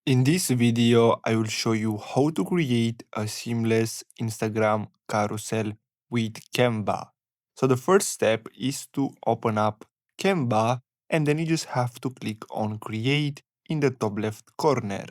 In this video, I will show you how to create a seamless Instagram carousel with Canva. So the first step is to open up Canva and then you just have to click on create in the top left corner.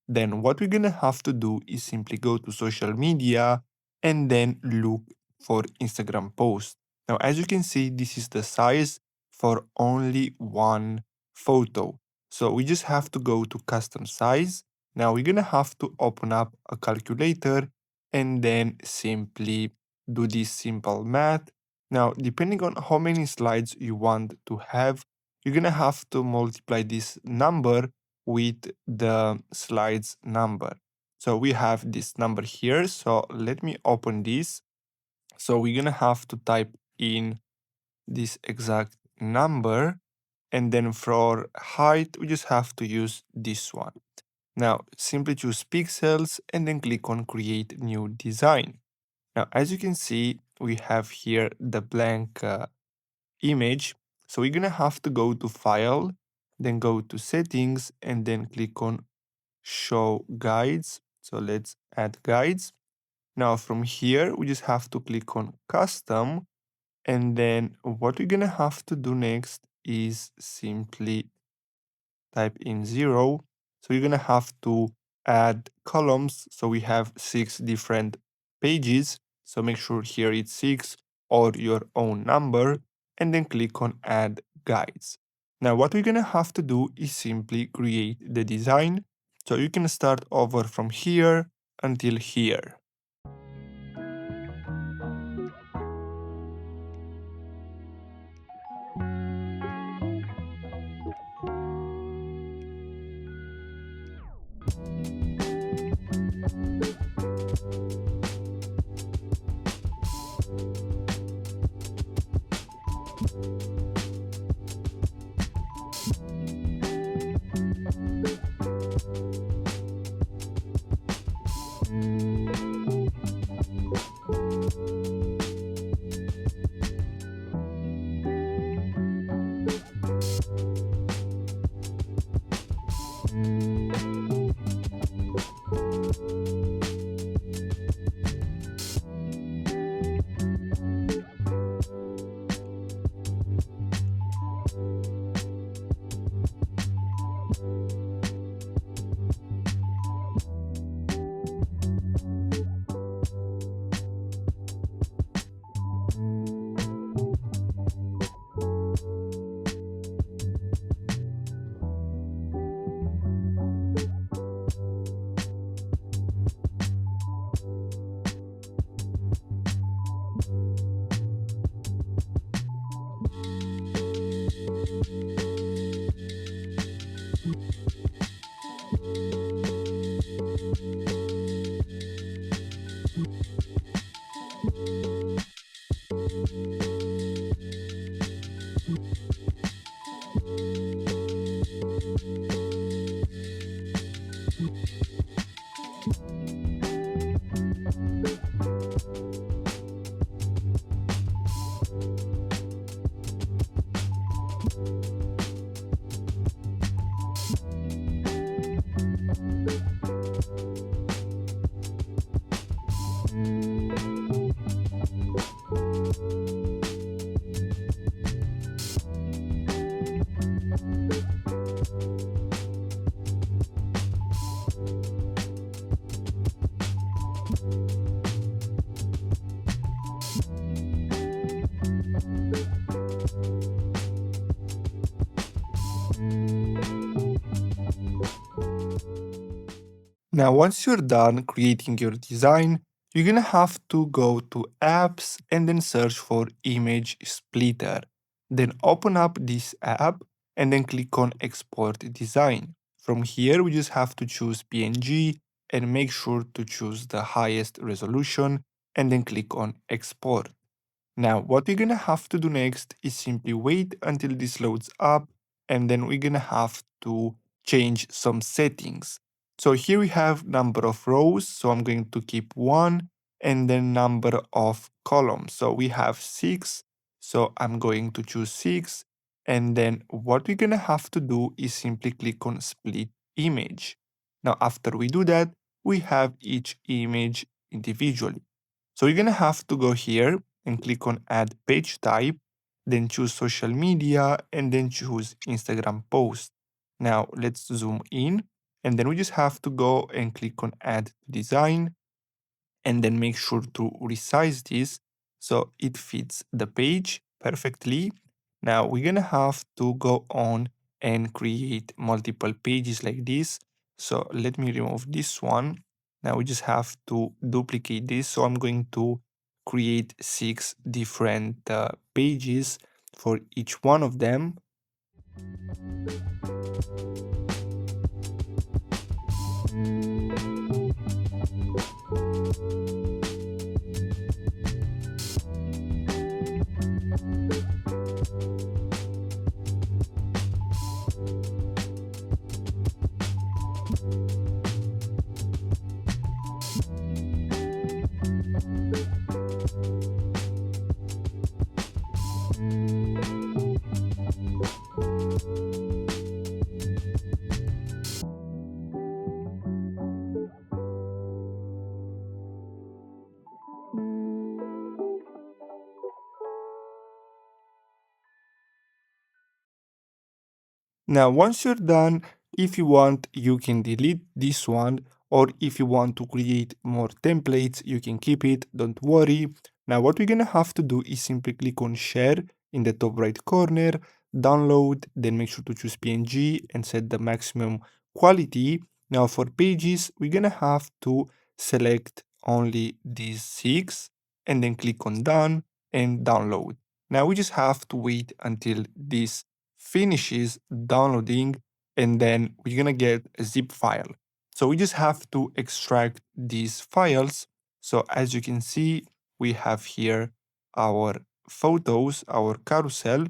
Then what we're gonna have to do is simply go to social media and then look for Instagram post. Now, as you can see, this is the size for only one photo. So we just have to go to custom size. Now we're gonna have to open up a calculator and then simply do this simple math. Now, depending on how many slides you want to have, you're gonna have to multiply this number with the slides number. So we have this number here. So let me open this. So we're gonna have to type in this exact number. And then for height, we just have to use this one. Now simply choose pixels and then click on create new design. Now, as you can see, we have here the blank image. So we're gonna have to go to file, then go to settings and then click on show guides. So let's add guides. Now from here, we just have to click on custom. And then what we're gonna have to do next is simply type in 0. So you're gonna have to add columns. So we have 6 different pages. So make sure here it's 6 or your own number and then click on add guides. Now what we're gonna have to do is simply create the design. So you can start over from here until here. Now, once you're done creating your design, you're gonna have to go to apps and then search for image splitter. Then open up this app and then click on export design. From here, we just have to choose PNG and make sure to choose the highest resolution and then click on export. Now, what we're gonna have to do next is simply wait until this loads up and then we're gonna have to change some settings. So here we have number of rows, so I'm going to keep 1 and then number of columns. So we have 6, so I'm going to choose 6 and then what we're gonna have to do is simply click on split image. Now, after we do that, we have each image individually. So you're gonna have to go here and click on add page type, then choose social media, and then choose Instagram post. Now let's zoom in, and then we just have to go and click on add design, and then make sure to resize this so it fits the page perfectly. Now we're gonna have to go on and create multiple pages like this. So let me remove this one. Now we just have to duplicate this. So I'm going to create 6 different pages for each one of them. Now, once you're done, if you want, you can delete this one, or if you want to create more templates, you can keep it, don't worry. Now, what we're gonna have to do is simply click on share in the top right corner, download, then make sure to choose PNG and set the maximum quality. Now, for pages, we're gonna have to select only these 6 and then click on done and download. Now, we just have to wait until this finishes downloading, and then we're gonna get a zip file. So we just have to extract these files. So as you can see, we have here our photos, our carousel.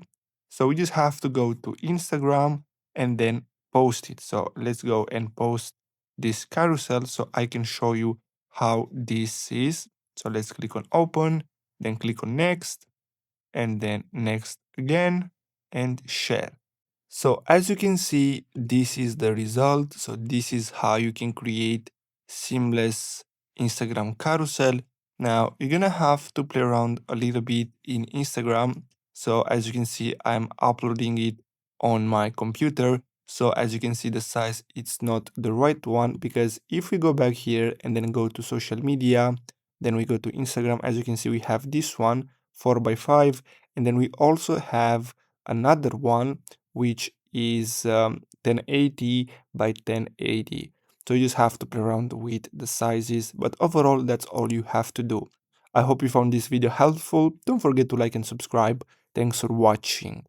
So we just have to go to Instagram and then post it. So let's go and post this carousel so I can show you how this is. So let's click on open, then click on next, and then next again, and share. So as you can see, this is the result. So this is how you can create seamless Instagram carousel. Now you're gonna have to play around a little bit in Instagram. So as you can see, I'm uploading it on my computer. So as you can see, the size, it's not the right one, because if we go back here and then go to social media, then we go to Instagram, as you can see, we have this one 4x5, and then we also have another one which is 1080 by 1080. So you just have to play around with the sizes, but overall that's all you have to do. I hope you found this video helpful. Don't forget to like and subscribe. Thanks for watching.